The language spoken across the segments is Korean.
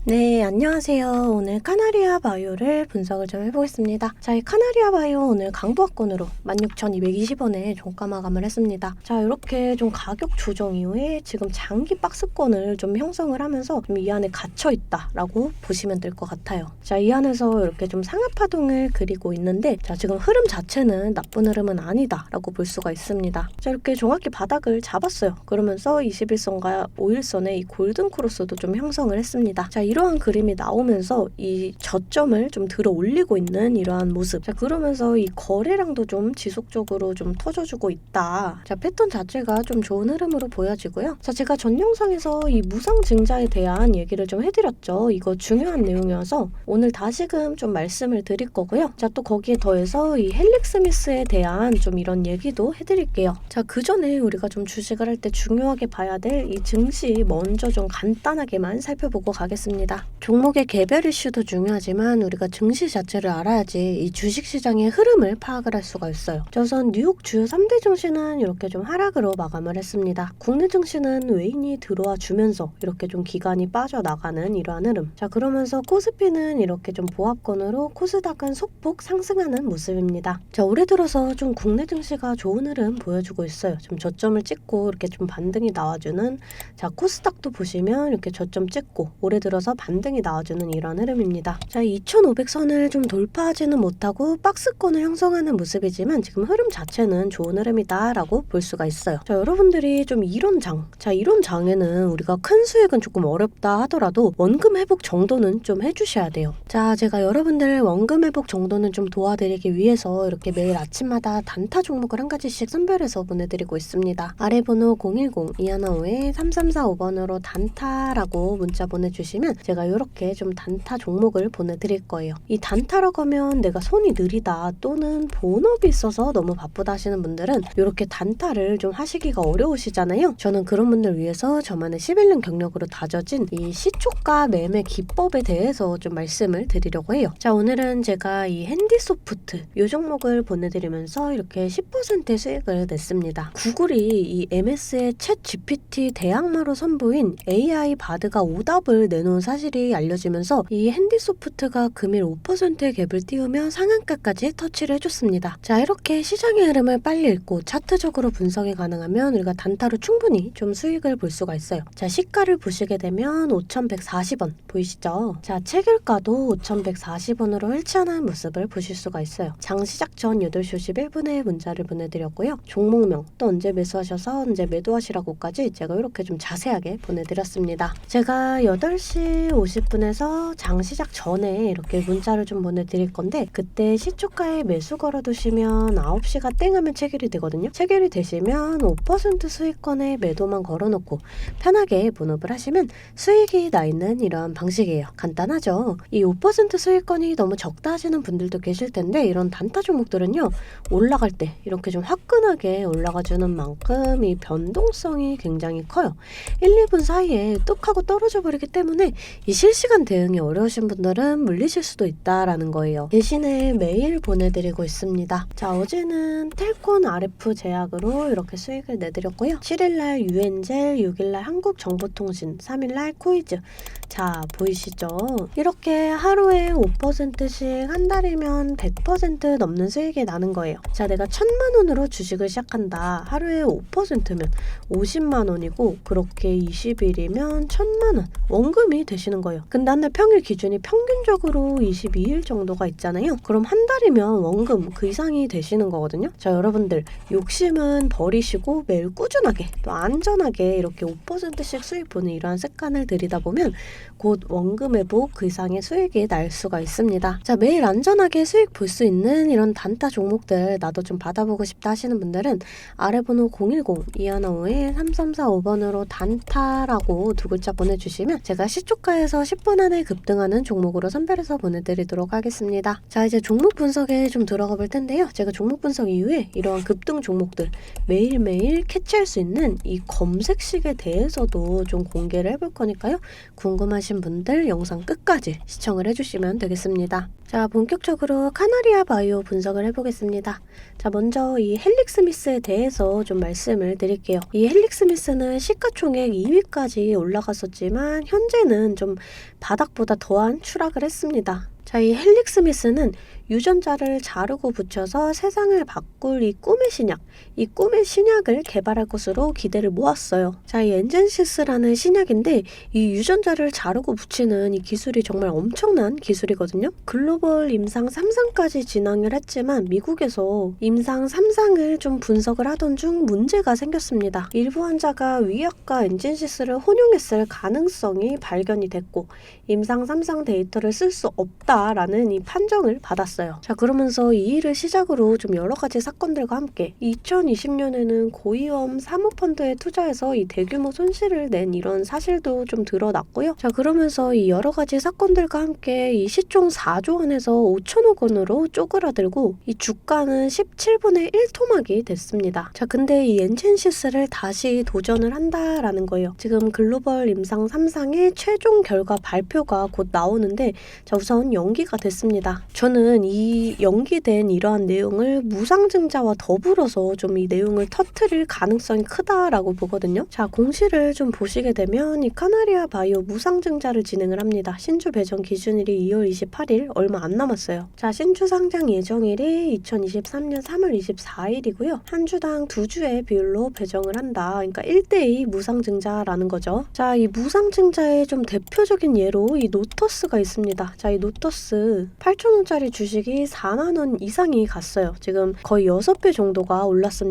네, 안녕하세요. 오늘 카나리아 바이오를 분석을 좀 해보겠습니다. 자, 이 카나리아 바이오 오늘 강보합권으로 16,220원에 종가 마감을 했습니다. 자, 이렇게 좀 가격 조정 이후에 지금 장기 박스권을 좀 형성을 하면서 좀 이 안에 갇혀있다라고 보시면 될 것 같아요. 자, 이 안에서 이렇게 좀 상하파동을 그리고 있는데, 자, 지금 흐름 자체는 나쁜 흐름은 아니다라고 볼 수가 있습니다. 자, 이렇게 정확히 바닥을 잡았어요. 그러면서 21선과 5일선의 이 골든 크로스도 좀 형성을 했습니다. 자, 이러한 그림이 나오면서 이 저점을 좀 들어 올리고 있는 이러한 모습. 자, 그러면서 이 거래량도 좀 지속적으로 좀 터져주고 있다. 자, 패턴 자체가 좀 좋은 흐름으로 보여지고요. 자, 제가 전 영상에서 이 무상증자에 대한 얘기를 좀 해드렸죠. 이거 중요한 내용이어서 오늘 다시금 좀 말씀을 드릴 거고요. 자, 또 거기에 더해서 이 헬릭 스미스에 대한 좀 이런 얘기도 해드릴게요. 자, 그 전에 우리가 좀 주식을 할 때 중요하게 봐야 될 이 증시 먼저 좀 간단하게만 살펴보고 가겠습니다. 종목의 개별 이슈도 중요하지만 우리가 증시 자체를 알아야지 이 주식시장의 흐름을 파악을 할 수가 있어요. 우선 뉴욕 주요 3대 증시는 이렇게 좀 하락으로 마감을 했습니다. 국내 증시는 외인이 들어와 주면서 이렇게 좀 기간이 빠져나가는 이러한 흐름. 자, 그러면서 코스피는 이렇게 좀 보합권으로 코스닥은 소폭 상승하는 모습입니다. 자, 올해 들어서 좀 국내 증시가 좋은 흐름 보여주고 있어요. 좀 저점을 찍고 이렇게 좀 반등이 나와주는, 자, 코스닥도 보시면 이렇게 저점 찍고 올해 들어서 반등이 나와주는 이런 흐름입니다. 자, 2,500선을 좀 돌파하지는 못하고 박스권을 형성하는 모습이지만 지금 흐름 자체는 좋은 흐름이다 라고 볼 수가 있어요. 자, 여러분들이 좀 이런 장에는 우리가 큰 수익은 조금 어렵다 하더라도 원금 회복 정도는 좀 해주셔야 돼요. 자, 제가 여러분들 원금 회복 정도는 좀 도와드리기 위해서 이렇게 매일 아침마다 단타 종목을 한 가지씩 선별해서 보내드리고 있습니다. 아래 번호 010-215-3345번으로 단타라고 문자 보내주시면 제가 이렇게 좀 단타 종목을 보내드릴 거예요. 이 단타라고 하면 내가 손이 느리다 또는 본업이 있어서 너무 바쁘다 하시는 분들은 이렇게 단타를 좀 하시기가 어려우시잖아요. 저는 그런 분들 위해서 저만의 11년 경력으로 다져진 이 시초가 매매 기법에 대해서 좀 말씀을 드리려고 해요. 자, 오늘은 제가 이 핸디소프트 이 종목을 보내드리면서 이렇게 10%의 수익을 냈습니다. 구글이 이 MS의 챗 GPT 대항마로 선보인 AI 바드가 오답을 내놓은 사실이 알려지면서 이 핸디소프트가 금일 5%의 갭을 띄우며 상한가까지 터치를 해줬습니다. 자, 이렇게 시장의 흐름을 빨리 읽고 차트적으로 분석이 가능하면 우리가 단타로 충분히 좀 수익을 볼 수가 있어요. 자, 시가를 보시게 되면 5,140원 보이시죠? 자, 체결가도 5,140원으로 헬치하는 모습을 보실 수가 있어요. 장 시작 전 8시 51분에 문자를 보내드렸고요. 종목명 또 언제 매수하셔서 언제 매도하시라고까지 제가 이렇게 좀 자세하게 보내드렸습니다. 제가 8시 50분에서 장 시작 전에 이렇게 문자를 좀 보내드릴 건데 그때 시초가에 매수 걸어두시면 9시가 땡하면 체결이 되거든요. 체결이 되시면 5% 수익권에 매도만 걸어놓고 편하게 본업을 하시면 수익이 나 있는 이런 방식이에요. 간단하죠? 이 5% 수익권이 너무 적다 하시는 분들도 계실 텐데 이런 단타 종목들은요, 올라갈 때 이렇게 좀 화끈하게 올라가주는 만큼 이 변동성이 굉장히 커요. 1, 2분 사이에 뚝 하고 떨어져 버리기 때문에 이 실시간 대응이 어려우신 분들은 물리실 수도 있다라는 거예요. 대신에 메일 보내드리고 있습니다. 자, 어제는 텔콘 RF 제약으로 이렇게 수익을 내드렸고요. 7일날 유엔젤, 6일날 한국정보통신, 3일날 코이즈. 자, 보이시죠? 이렇게 하루에 5%씩 한 달이면 100% 넘는 수익이 나는 거예요. 자, 내가 1,000만 원으로 주식을 시작한다. 하루에 5%면 50만 원이고 그렇게 20일이면 1,000만 원 원금이 되시는 거예요. 근데 한 달 평일 기준이 평균적으로 22일 정도가 있잖아요. 그럼 한 달이면 원금 그 이상이 되시는 거거든요. 자, 여러분들 욕심은 버리시고 매일 꾸준하게 또 안전하게 이렇게 5%씩 수익 보는 이러한 습관을 들이다 보면 곧 원금 회복 그 이상의 수익이 날 수가 있습니다. 자, 매일 안전하게 수익 볼 수 있는 이런 단타 종목들 나도 좀 받아보고 싶다 하시는 분들은 아래 번호 010-215-3345번으로 단타라고 두 글자 보내주시면 제가 시초가에서 10분 안에 급등하는 종목으로 선별해서 보내드리도록 하겠습니다. 자, 이제 종목 분석에 좀 들어가 볼 텐데요. 제가 종목 분석 이후에 이러한 급등 종목들 매일매일 캐치할 수 있는 이 검색식에 대해서도 좀 공개를 해볼 거니까요. 궁금하신 분들 영상 끝까지 시청을 해주시면 되겠습니다. 자, 본격적으로 카나리아 바이오 분석을 해보겠습니다. 자, 먼저 이 헬릭 스미스에 대해서 좀 말씀을 드릴게요. 이 헬릭 스미스는 시가총액 2위까지 올라갔었지만 현재는 보시면 좀 바닥보다 더한 추락을 했습니다. 자, 이 헬릭스미스는 유전자를 자르고 붙여서 세상을 바꿀 이 꿈의 신약을 개발할 것으로 기대를 모았어요. 자, 이 엔젠시스라는 신약인데 이 유전자를 자르고 붙이는 이 기술이 정말 엄청난 기술이거든요. 글로벌 임상 3상까지 진행을 했지만 미국에서 임상 3상을 좀 분석을 하던 중 문제가 생겼습니다. 일부 환자가 위약과 엔젠시스를 혼용했을 가능성이 발견이 됐고 임상 3상 데이터를 쓸 수 없다라는 이 판정을 받았어요. 자, 그러면서 이 일을 시작으로 좀 여러 가지 사건들과 함께 2020년에는 고위험 사모펀드에 투자해서 이 대규모 손실을 낸 이런 사실도 좀 드러났고요. 자, 그러면서 이 여러 가지 사건들과 함께 이 시총 4조 원에서 5천억 원으로 쪼그라들고 이 주가는 17분의 1 토막이 됐습니다. 자, 근데 이 엔젠시스를 다시 도전을 한다라는 거예요. 지금 글로벌 임상 3상의 최종 결과 발표가 곧 나오는데 자, 우선 연기가 됐습니다. 저는 이 연기된 이러한 내용을 무상증자와 더불어서 좀 이 내용을 터뜨릴 가능성이 크다라고 보거든요. 자, 공시를 좀 보시게 되면 이 카나리아 바이오 무상증자를 진행을 합니다. 신주 배정 기준일이 2월 28일 얼마 안 남았어요. 자, 신주 상장 예정일이 2023년 3월 24일이고요. 한 주당 2주의 비율로 배정을 한다. 그러니까 1대2 무상증자라는 거죠. 자, 이 무상증자의 좀 대표적인 예로 이 노터스가 있습니다. 자, 이 노터스 8,000원짜리 주식이 4만 원 이상이 갔어요. 지금 거의 6배 정도가 올랐습니다.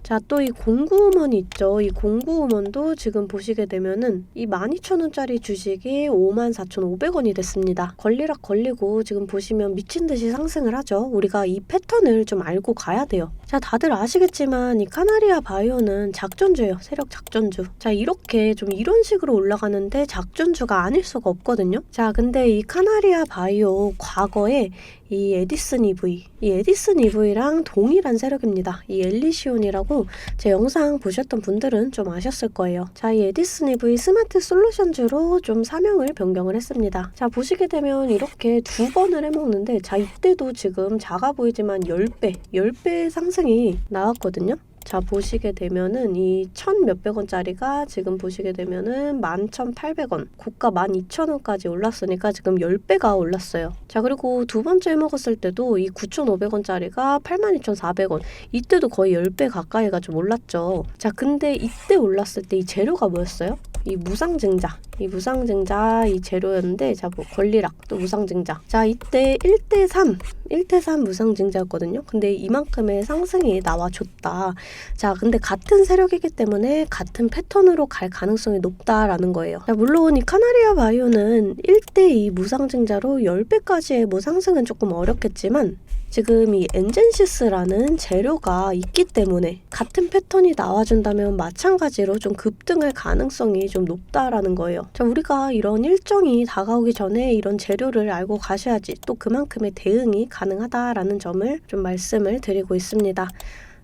자, 또 이 공구음원이 있죠. 이 공구음원도 지금 보시게 되면은 이 12,000원짜리 주식이 54,500원이 됐습니다. 걸리락 걸리고 지금 보시면 미친 듯이 상승을 하죠. 우리가 이 패턴을 좀 알고 가야 돼요. 자, 다들 아시겠지만 이 카나리아 바이오는 작전주예요. 세력 작전주. 자, 이렇게 좀 이런 식으로 올라가는데 작전주가 아닐 수가 없거든요. 자, 근데 이 카나리아 바이오 과거에 이 에디슨 EV랑 동일한 세력입니다. 이 엘리시온이라고 제 영상 보셨던 분들은 좀 아셨을 거예요. 자, 이 에디슨 EV 스마트 솔루션주로 좀 사명을 변경을 했습니다. 자, 보시게 되면 이렇게 2번을 해먹는데 자, 이때도 지금 작아 보이지만 10배 상승이 나왔거든요. 자, 보시게 되면은 이 1,000몇백 원짜리가 지금 보시게 되면은 11,800원, 고가 12,000원까지 올랐으니까 지금 10배가 올랐어요. 자, 그리고 두 번째 먹었을 때도 이 9,500원짜리가 82,400원, 이때도 거의 10배 가까이가 좀 올랐죠. 자, 근데 이때 올랐을 때 이 재료가 뭐였어요? 이 무상증자 이 재료였는데 자, 뭐 권리락 또 무상증자. 자, 이때 1대3 무상증자였거든요. 근데 이만큼의 상승이 나와줬다. 자, 근데 같은 세력이기 때문에 같은 패턴으로 갈 가능성이 높다라는 거예요. 자, 물론 이 카나리아 바이오는 1대2 무상증자로 10배까지의 뭐 상승은 조금 어렵겠지만 지금 이 엔젠시스라는 재료가 있기 때문에 같은 패턴이 나와준다면 마찬가지로 좀 급등할 가능성이 좀 높다라는 거예요. 자, 우리가 이런 일정이 다가오기 전에 이런 재료를 알고 가셔야지 또 그만큼의 대응이 가능하다라는 점을 좀 말씀을 드리고 있습니다.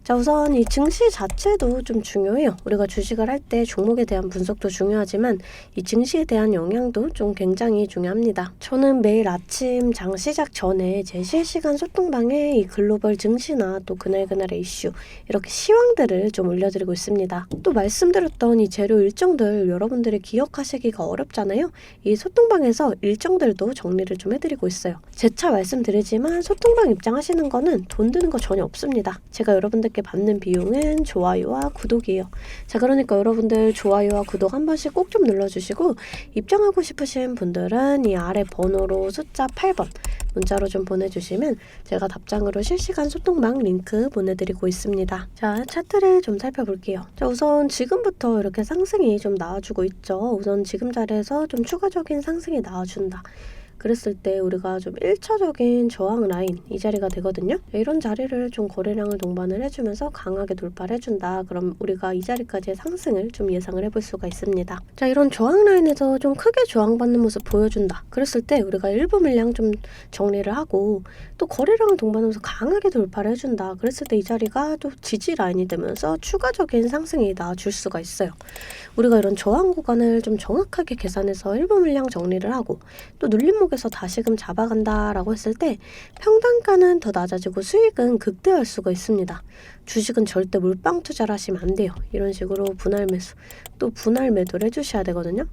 자, 우선 이 증시 자체도 좀 중요해요. 우리가 주식을 할 때 종목에 대한 분석도 중요하지만 이 증시에 대한 영향도 좀 굉장히 중요합니다. 저는 매일 아침 장 시작 전에 제 실시간 소통방에 이 글로벌 증시나 또 그날그날의 이슈 이렇게 시황들을 좀 올려드리고 있습니다. 또 말씀드렸던 이 재료 일정들 여러분들이 기억하시기가 어렵잖아요. 이 소통방에서 일정들도 정리를 좀 해드리고 있어요. 재차 말씀드리지만 소통방 입장하시는 거는 돈 드는 거 전혀 없습니다. 제가 여러분들 받는 비용은 좋아요와 구독이에요. 자, 그러니까 여러분들 좋아요와 구독 한 번씩 꼭 좀 눌러주시고 입장하고 싶으신 분들은 이 아래 번호로 숫자 8번 문자로 좀 보내주시면 제가 답장으로 실시간 소통방 링크 보내드리고 있습니다. 자, 차트를 좀 살펴볼게요. 자, 우선 지금부터 이렇게 상승이 좀 나와주고 있죠. 우선 지금 자리에서 좀 추가적인 상승이 나와준다. 그랬을 때 우리가 좀 1차적인 저항 라인 이 자리가 되거든요. 이런 자리를 좀 거래량을 동반을 해주면서 강하게 돌파를 해준다. 그럼 우리가 이 자리까지의 상승을 좀 예상을 해볼 수가 있습니다. 자, 이런 저항 라인에서 좀 크게 저항받는 모습 보여준다. 그랬을 때 우리가 일부 물량 좀 정리를 하고 또 거래량을 동반하면서 강하게 돌파를 해준다. 그랬을 때 이 자리가 또 지지 라인이 되면서 추가적인 상승이 나와줄 수가 있어요. 우리가 이런 저항 구간을 좀 정확하게 계산해서 일부 물량 정리를 하고 또 눌림목에서 다시금 잡아간다라고 했을 때 평단가는 더 낮아지고 수익은 극대화할 수가 있습니다. 주식은 절대 몰빵 투자를 하시면 안 돼요. 이런 식으로 분할 매수 또 분할 매도를 해주셔야 되거든요.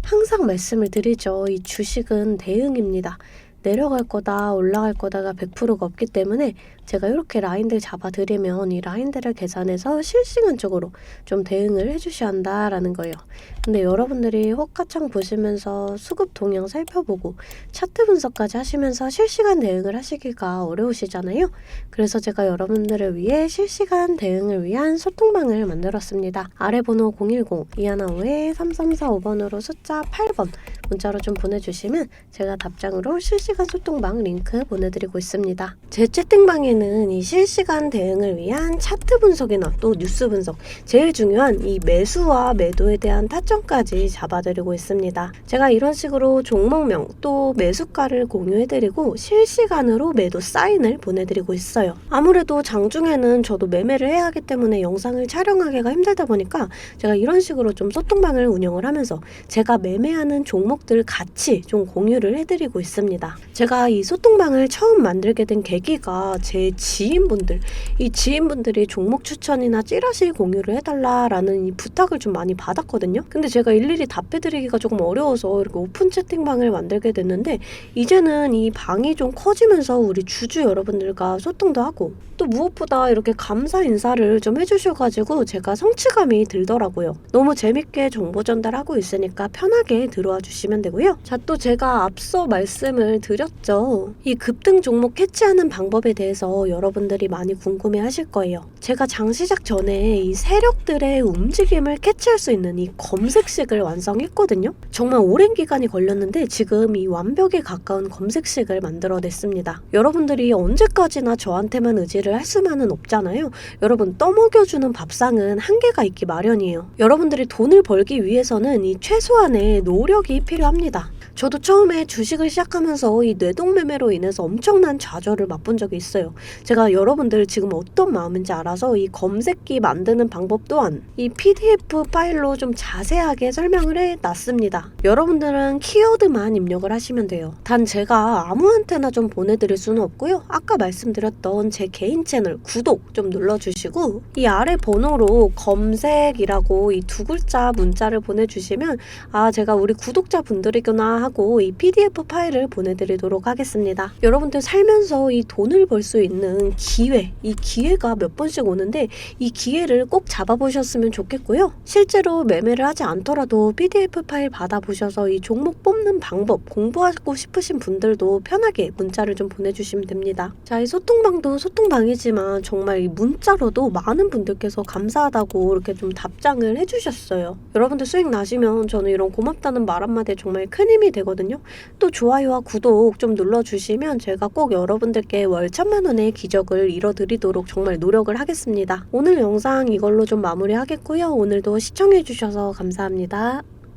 항상 말씀을 드리죠. 이 주식은 대응입니다. 내려갈 거다, 올라갈 거다가 100%가 없기 때문에 제가 이렇게 라인들 잡아드리면 이 라인들을 계산해서 실시간적으로 좀 대응을 해주셔야 한다라는 거예요. 근데 여러분들이 호가창 보시면서 수급 동향 살펴보고 차트 분석까지 하시면서 실시간 대응을 하시기가 어려우시잖아요. 그래서 제가 여러분들을 위해 실시간 대응을 위한 소통방을 만들었습니다. 아래 번호 010-2155-3345번으로 숫자 8번 문자로 좀 보내주시면 제가 답장으로 실시간 소통방 링크 보내드리고 있습니다. 제 채팅방에는 이 실시간 대응을 위한 차트 분석이나 또 뉴스 분석, 제일 중요한 이 매수와 매도에 대한 타점까지 잡아드리고 있습니다. 제가 이런 식으로 종목명 또 매수가를 공유해드리고 실시간으로 매도 사인을 보내드리고 있어요. 아무래도 장중에는 저도 매매를 해야 하기 때문에 영상을 촬영하기가 힘들다 보니까 제가 이런 식으로 좀 소통방을 운영을 하면서 제가 매매하는 종목들 같이 좀 공유를 해드리고 있습니다. 제가 이 소통방을 처음 만들게 된 계기가 제 지인분들, 이 지인분들이 종목 추천이나 찌라시 공유를 해달라라는 이 부탁을 좀 많이 받았거든요. 근데 제가 일일이 답해드리기가 조금 어려워서 이렇게 오픈 채팅방을 만들게 됐는데 이제는 이 방이 좀 커지면서 우리 주주 여러분들과 소통도 하고 또 무엇보다 이렇게 감사 인사를 좀 해주셔가지고 제가 성취감이 들더라고요. 너무 재밌게 정보 전달하고 있으니까 편하게 들어와 주시면 되고요. 자, 또 제가 앞서 말씀을 드렸죠. 이 급등 종목 캐치하는 방법에 대해서 여러분들이 많이 궁금해 하실 거예요. 제가 장 시작 전에 이 세력들의 움직임을 캐치할 수 있는 이 검색식을 완성했거든요. 정말 오랜 기간이 걸렸는데 지금 이 완벽에 가까운 검색식을 만들어냈습니다. 여러분들이 언제까지나 저한테만 의지를 할 수만은 없잖아요. 여러분, 떠먹여주는 밥상은 한계가 있기 마련이에요. 여러분들이 돈을 벌기 위해서는 이 최소한의 노력이 필요합니다. 저도 처음에 주식을 시작하면서 이 뇌동매매로 인해서 엄청난 좌절을 맛본 적이 있어요. 제가 여러분들 지금 어떤 마음인지 알아서 이 검색기 만드는 방법 또한 이 PDF 파일로 좀 자세하게 설명을 해놨습니다. 여러분들은 키워드만 입력을 하시면 돼요. 단 제가 아무한테나 좀 보내드릴 수는 없고요. 아까 말씀드렸던 제 개인 채널 구독 좀 눌러주시고 이 아래 번호로 검색이라고 이 두 글자 문자를 보내주시면 아, 제가 우리 구독자분들이구나 하고 이 PDF 파일을 보내드리도록 하겠습니다. 여러분들 살면서 이 돈을 벌 수 있는 기회, 이 기회가 몇 번씩 오는데 이 기회를 꼭 잡아보셨으면 좋겠고요. 실제로 매매를 하지 않더라도 PDF 파일 받아보셔서 이 종목 뽑는 방법 공부하고 싶으신 분들도 편하게 문자를 좀 보내주시면 됩니다. 자, 이 소통방도 소통방이지만 정말 이 문자로도 많은 분들께서 감사하다고 이렇게 좀 답장을 해주셨어요. 여러분들 수익 나시면 저는 이런 고맙다는 말 한마디에 정말 큰 힘이 되거든요. 또 좋아요와 구독 좀 눌러주시면 제가 꼭 여러분들께 월 1000만원의 기적을 이뤄드리도록 정말 노력을 하겠습니다. 오늘 영상 이걸로 좀 마무리하겠고요. 오늘도 시청해주셔서 감사합니다.